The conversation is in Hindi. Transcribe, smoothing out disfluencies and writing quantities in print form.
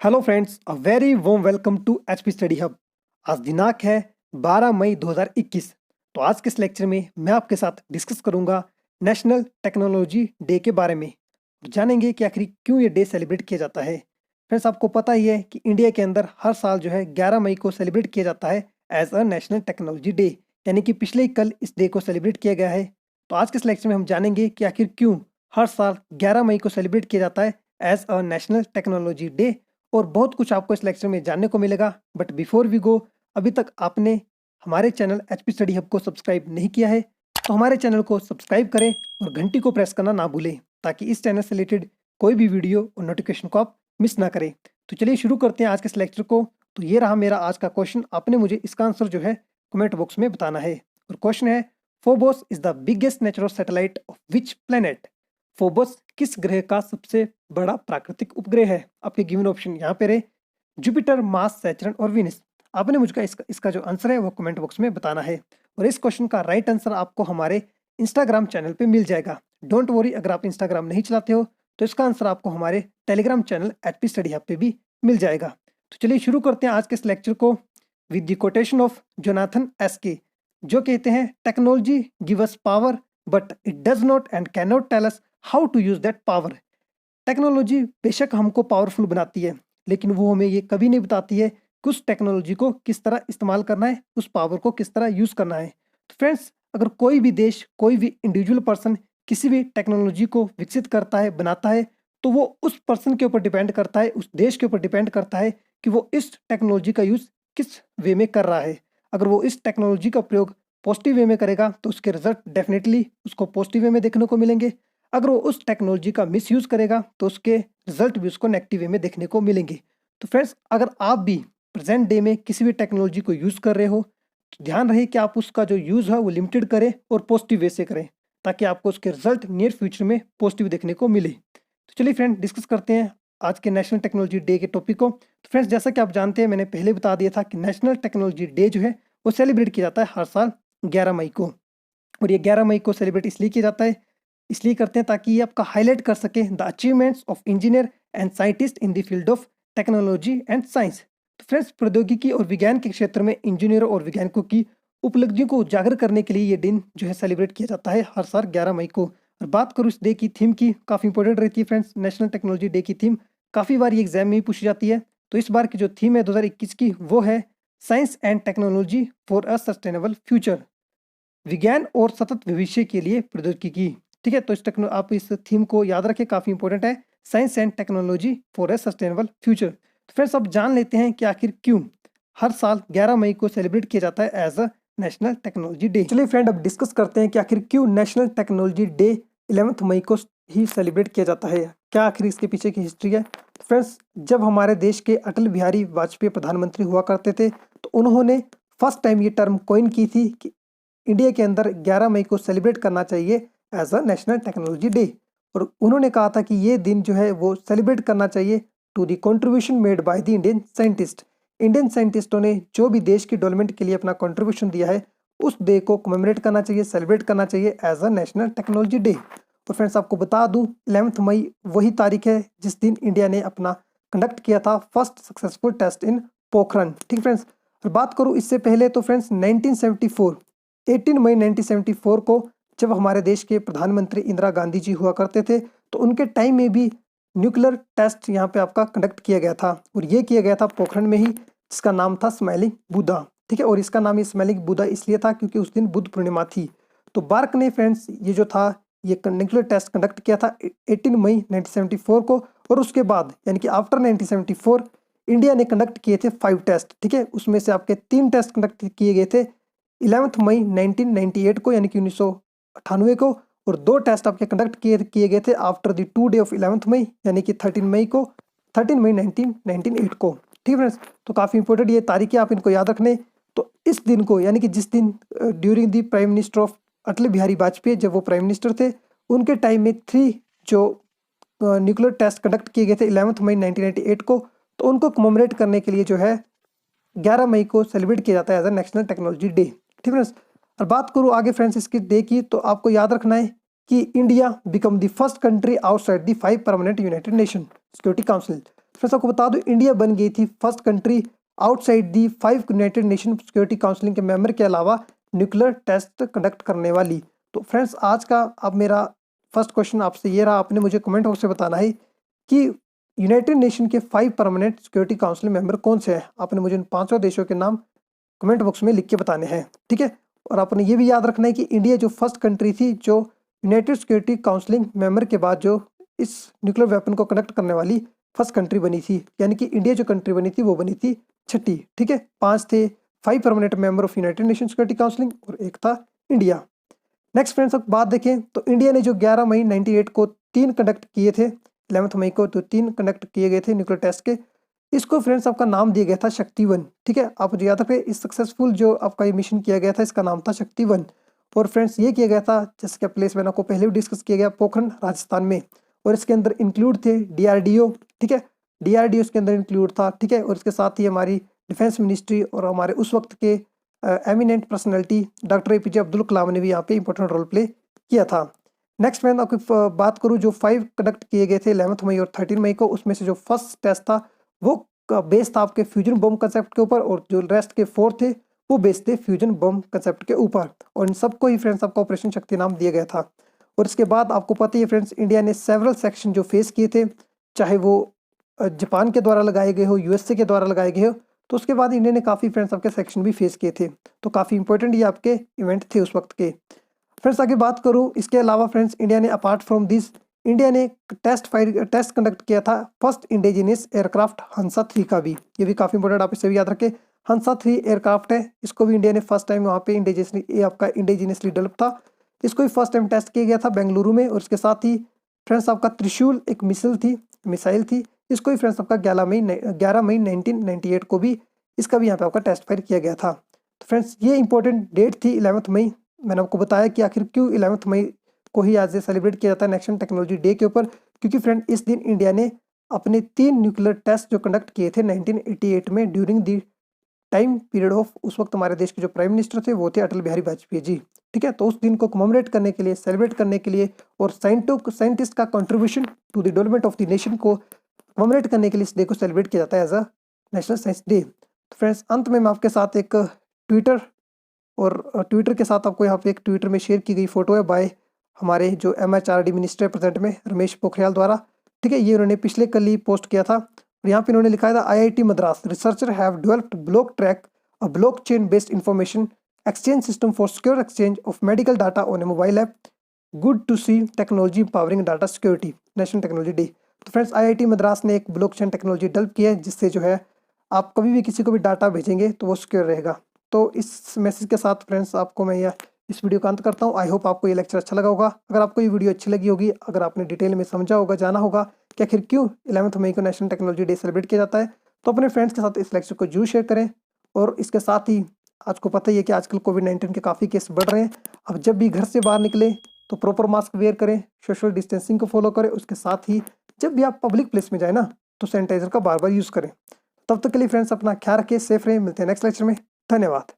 Hello friends, a very warm welcome to HP study hub. आज दिनांक है 12 मई 2021। तो आज के इस लेक्चर में मैं आपके साथ डिस्कस करूंगा नेशनल टेक्नोलॉजी डे के बारे में। जानेंगे कि आखिर क्यों ये डे सेलिब्रेट किया जाता है। फ्रेंड्स, आपको पता ही है कि इंडिया के अंदर हर साल जो है 11 मई को सेलिब्रेट किया जाता है as a national technology day, यानी कि पिछले ही कल इस डे को सेलिब्रेट किया गया है। तो आज के इस लेक्चर में हम जानेंगे कि आखिर क्यों हर साल 11 मई को सेलिब्रेट किया जाता है as a national technology day, और बहुत कुछ आपको इस लेक्चर में जानने को मिलेगा। बट बिफोर वी गो, अभी तक आपने हमारे चैनल एचपी स्टडी हब को सब्सक्राइब नहीं किया है तो हमारे चैनल को सब्सक्राइब करें और घंटी को प्रेस करना ना भूलें, ताकि इस चैनल से रिलेटेड कोई भी वीडियो और नोटिफिकेशन को आप मिस ना करें। तो चलिए शुरू करते हैं आज के इस लेक्चर को। तो ये रहा मेरा आज का क्वेश्चन। आपने मुझे इसका आंसर जो है कमेंट बॉक्स में बताना है। और क्वेश्चन है, Phobos is the biggest natural satellite of which planet? Phobos किस ग्रह का सबसे बड़ा प्राकृतिक उपग्रह है? आपके गिवन ऑप्शन यहाँ पे रहे जुपिटर, मार्स, सैटर्न और विनस। आपने मुझको इसका जो आंसर है वो कमेंट बॉक्स में बताना है। और इस क्वेश्चन का राइट आंसर आपको हमारे इंस्टाग्राम चैनल पे मिल जाएगा। डोंट वरी, अगर आप इंस्टाग्राम नहीं चलाते हो तो इसका आंसर आपको हमारे Telegram channel HP study hub पे भी मिल जाएगा। तो चलिए शुरू करते हैं आज के इस लेक्चर को with the quotation of Jonathan Sacks, जो कहते हैं technology give us power but it does not and cannot tell us how to use that power. Technology बेशक हमको पावरफुल बनाती है, लेकिन वो हमें ये कभी नहीं बताती है कि उस टेक्नोलॉजी को किस तरह इस्तेमाल करना है, उस पावर को किस तरह यूज़ करना है। तो फ्रेंड्स, अगर कोई भी देश, कोई भी इंडिविजुअल पर्सन किसी भी टेक्नोलॉजी को विकसित करता है, बनाता है, तो वो उस पर्सन के ऊपर डिपेंड करता है, उस देश के ऊपर डिपेंड करता है कि वो इस टेक्नोलॉजी का यूज़ किस वे में कर रहा है। अगर वो इस टेक्नोलॉजी का प्रयोग पॉजिटिव वे में करेगा तो उसके रिजल्ट डेफिनेटली उसको पॉजिटिव वे में देखने को मिलेंगे। अगर वो उस टेक्नोलॉजी का मिसयूज़ करेगा तो उसके रिजल्ट भी उसको नेगेटिव वे में देखने को मिलेंगे। तो फ्रेंड्स, अगर आप भी प्रेजेंट डे में किसी भी टेक्नोलॉजी को यूज़ कर रहे हो तो ध्यान रहे कि आप उसका जो यूज़ है वो लिमिटेड करें और पॉजिटिव वे से करें, ताकि आपको उसके रिजल्ट नियर फ्यूचर में पॉजिटिव देखने को मिले। तो चलिए फ्रेंड, डिस्कस करते हैं आज के नेशनल टेक्नोलॉजी डे के टॉपिक को। तो फ्रेंड्स, जैसा कि आप जानते हैं, मैंने पहले बता दिया था कि नेशनल टेक्नोलॉजी डे जो है वो सेलिब्रेट किया जाता है हर साल 11 मई को। और ये 11 मई को सेलिब्रेट इसलिए किया जाता है, इसलिए करते हैं ताकि ये आपका हाईलाइट कर सके the achievements of engineer and scientist in the field of technology and science. तो फ्रेंड्स, प्रौद्योगिकी और विज्ञान के क्षेत्र में इंजीनियरों और वैज्ञानिकों की उपलब्धियों को उजागर करने के लिए ये दिन जो है सेलिब्रेट किया जाता है हर साल 11 मई को। और बात करूँ इस डे की थीम की, काफ़ी इंपॉर्टेंट रहती है फ्रेंड्स। नेशनल टेक्नोलॉजी डे की थीम काफ़ी बार ये एग्जाम में ही पूछी जाती है। तो इस बार की जो थीम है 2021 की, वो है science and technology for a sustainable future, विज्ञान और सतत भविष्य के लिए प्रौद्योगिकी। ठीक है, तो आप इस थीम को याद रखें, काफ़ी इंपॉर्टेंट है, science and technology for a sustainable future. तो फ्रेंड्स, अब जान लेते हैं कि आखिर क्यों हर साल 11 मई को सेलिब्रेट किया जाता है as a national technology day. चलिए फ्रेंड, अब डिस्कस करते हैं कि आखिर क्यों नेशनल टेक्नोलॉजी डे 11 मई को ही सेलिब्रेट किया जाता है, क्या आखिर इसके पीछे की हिस्ट्री है। तो फ्रेंड्स, जब हमारे देश के अटल बिहारी वाजपेयी प्रधानमंत्री हुआ करते थे तो उन्होंने फर्स्ट टाइम ये टर्म कॉइन की थी कि इंडिया के अंदर 11 मई को सेलिब्रेट करना चाहिए as a national technology day. और उन्होंने कहा था कि ये दिन जो है वो सेलिब्रेट करना चाहिए to the contribution made by the Indian scientist. Indian साइंटिस्टों ने जो भी देश की डेवलपमेंट के लिए अपना कंट्रीब्यूशन दिया है, उस डे को कमेमोरेट करना चाहिए, सेलिब्रेट करना चाहिए as a national technology day. तो फ्रेंड्स, आपको बता दूं, 11 मई वही तारीख है जिस दिन इंडिया ने अपना कंडक्ट किया था फर्स्ट सक्सेसफुल टेस्ट इन पोखरण। ठीक फ्रेंड्स, और बात करूं इससे पहले तो फ्रेंड्स 1974 18 मई 1974 को जब हमारे देश के प्रधानमंत्री इंदिरा गांधी जी हुआ करते थे तो उनके टाइम में भी न्यूक्लियर टेस्ट यहाँ पे आपका कंडक्ट किया गया था, और ये किया गया था पोखरण में ही, जिसका नाम था स्माइलिंग बुद्धा। ठीक है, और इसका नाम ये स्माइलिंग बुद्धा इसलिए था क्योंकि उस दिन बुद्ध पूर्णिमा थी। तो बार्क ने फ्रेंड्स ये जो था ये न्यूक्लियर टेस्ट कंडक्ट किया था 18 मई 1974 को, और उसके बाद यानी कि आफ्टर 1974 इंडिया ने कंडक्ट किए थे 5 टेस्ट। ठीक है, उसमें से आपके 3 टेस्ट कंडक्ट किए गए थे 11 मई 1998 को यानी कि 1998 को, और 2 टेस्ट आपके कंडक्ट किए गए थे आफ्टर द 2 डे ऑफ 11 मई यानी कि 13 मई को, 13 मई 1998 को। ठीक फ्रेंड्स, तो काफ़ी इंपॉर्टेंट ये तारीखें, आप इनको याद रखने। तो इस दिन को यानी कि जिस दिन during the prime minister of Atal Bihari Vajpayee, जब वो प्राइम मिनिस्टर थे, उनके टाइम में 3 जो न्यूक्लियर टेस्ट कंडक्ट किए गए थे 11 मई 1998 को, तो उनको कमोमरेट करने के लिए जो है 11 मई को सेलिब्रेट किया जाता है as a national technology day. ठीक फ्रेंड्स, और बात करूँ आगे फ्रेंड्स इसके डे की, तो आपको याद रखना है कि India become the first country outside the 5 permanent United nation security council. Friends आपको बता दूं, इंडिया बन गई थी first country outside the 5 United nation security counselling के मेंबर के अलावा न्यूक्लियर टेस्ट कंडक्ट करने वाली। तो फ्रेंड्स आज का अब मेरा फर्स्ट क्वेश्चन आपसे ये रहा, आपने मुझे कमेंट बॉक्स में बताना है कि यूनाइटेड नेशन के 5 परमानेंट सिक्योरिटी काउंसिल मेंबर कौन से हैं। आपने मुझे इन 5 देशों के नाम कमेंट बॉक्स में लिख के बताने हैं, ठीक है। और आपने ये भी याद रखना है कि इंडिया जो फर्स्ट कंट्री थी जो यूनाइटेड सिक्योरिटी काउंसिलिंग मेंबर के बाद जो इस न्यूक्लियर वेपन को कंडक्ट करने वाली फर्स्ट कंट्री बनी थी, यानी कि इंडिया जो कंट्री बनी थी वो बनी थी छठी, ठीक है। 5 थे 5 permanent member of United nation security counselling और एक था इंडिया। नेक्स्ट फ्रेंड्स अब बात देखें तो इंडिया ने जो 11 मई 98 को 3 कंडक्ट किए थे, 11 मई को तो 3 कंडक्ट किए गए थे न्यूक्लियर टेस्ट के, इसको फ्रेंड्स आपका नाम दिया गया था शक्ति-1, ठीक है। आप मुझे याद रखें, इस सक्सेसफुल जो आपका ये मिशन किया गया था इसका नाम था शक्ति-1। और फ्रेंड्स ये किया गया था, जैसे कि प्लेस मैंने आपको पहले भी डिस्कस किया गया, पोखरण राजस्थान में। और इसके अंदर इंक्लूड थे DRDO, ठीक है, DRDO इसके अंदर इंक्लूड था, ठीक है। और इसके साथ ही हमारी डिफेंस मिनिस्ट्री और हमारे उस वक्त के eminent personality doctor APJ Abdul Kalam ने भी यहाँ पे इंपॉर्टेंट रोल प्ले किया था। नेक्स्ट मैं आपको बात करूँ, जो 5 कंडक्ट किए गए थे 11 मई और 13 मई को, उसमें से जो फर्स्ट टेस्ट था वो बेस था आपके फ्यूजन बम कंसेप्ट के ऊपर, और जो रेस्ट के 4 थे वो बेस थे फ्यूजन बम कंसेप्ट के ऊपर। और इन सबको ही फ्रेंड्स आपका ऑपरेशन शक्ति नाम दिया गया था। और इसके बाद आपको पता ही है फ्रेंड्स, इंडिया ने सेवरल सेक्शन जो फेस किए थे, चाहे वो जापान के द्वारा लगाए गए हो, USA के द्वारा लगाए गए हो, तो उसके बाद इंडिया ने काफ़ी फ्रेंड्स आपके सेक्शन भी फेस किए थे। तो काफ़ी इंपॉर्टेंट ये आपके इवेंट थे उस वक्त के। फ्रेंड्स आगे बात करूँ, इसके अलावा फ्रेंड्स इंडिया ने अपार्ट फ्रॉम दिस, इंडिया ने टेस्ट कंडक्ट किया था फर्स्ट इंडिजिनियस एयरक्राफ्ट हंसा 3 का भी। ये भी काफ़ी इंपॉर्टेंट, आप इसे भी याद रखें। हंसा 3 एयरक्राफ्ट है, इसको भी इंडिया ने फर्स्ट टाइम वहाँ पे इंडिजिनियसली डेवलप था। इसको भी फर्स्ट टाइम टेस्ट किया गया था बेंगलुरु में। और इसके साथ ही फ्रेंड्स आपका त्रिशूल एक मिसाइल थी, इसको भी फ्रेंड्स आपका 11 मई 1998 को भी इसका भी यहाँ पे आपका टेस्ट फायर किया गया था। तो फ्रेंड्स ये इंपॉर्टेंट डेट थी 11 मई। मैंने आपको बताया कि आखिर क्यों 11 मई को ही आज से सेलिब्रेट किया जाता है नेशनल टेक्नोलॉजी डे के ऊपर, क्योंकि फ्रेंड इस दिन इंडिया ने अपने 3 न्यूक्लियर टेस्ट जो कंडक्ट किए थे 1988 में during the time period of, उस वक्त हमारे देश के जो प्राइम मिनिस्टर थे वो थे अटल बिहारी वाजपेयी जी, ठीक है। तो उस दिन को कमेमोरेट करने के लिए, सेलिब्रेट करने के लिए, और साइंटिस्ट का contribution to the development of the nation को कमेमोरेट करने के लिए इस डे को सेलिब्रेट किया जाता है as a national science day. तो फ्रेंड्स अंत में मैं आपके साथ एक ट्विटर के साथ आपको यहाँ पे एक ट्विटर में शेयर की गई फोटो है बाय हमारे जो MHRD मिनिस्टर प्रेजेंट में रमेश पोखरियाल द्वारा, ठीक है। ये उन्होंने पिछले कल ही पोस्ट किया था। और यहाँ पे इन्होंने लिखा था IIT Madras researcher have developed block track a blockchain based information exchange system for secure exchange of medical data on a mobile app, good to see technology powering data security national technology day. तो फ्रेंड्स IIT मद्रास ने एक ब्लॉकचेन टेक्नोलॉजी डेवलप की है, जिससे जो है आप कभी भी किसी को भी डाटा भेजेंगे तो वो सिक्योर रहेगा। तो इस मैसेज के साथ फ्रेंड्स आपको मैं यह इस वीडियो का अंत करता हूँ। आई होप आपको ये लेक्चर अच्छा लगा होगा। अगर आपको ये वीडियो अच्छी लगी होगी, अगर आपने डिटेल में समझा होगा, जाना होगा कि आखिर क्यों 11 मई को नेशनल टेक्नोलॉजी डे सेलिब्रेट किया जाता है, तो अपने फ्रेंड्स के साथ इस लेक्चर को जरूर शेयर करें। और इसके साथ ही आज को पता ही है कि आजकल कोविड-19 के काफ़ी केस बढ़ रहे हैं। अब जब भी घर से बाहर निकले तो प्रॉपर मास्क वेयर करें, सोशल डिस्टेंसिंग को फॉलो करें। उसके साथ ही जब भी आप पब्लिक प्लेस में जाए ना, तो सैनिटाइजर का बार बार यूज़ करें। तब तक के लिए फ्रेंड्स अपना ख्याल रखिए, सेफ रहें। मिलते हैं नेक्स्ट लेक्चर में। धन्यवाद।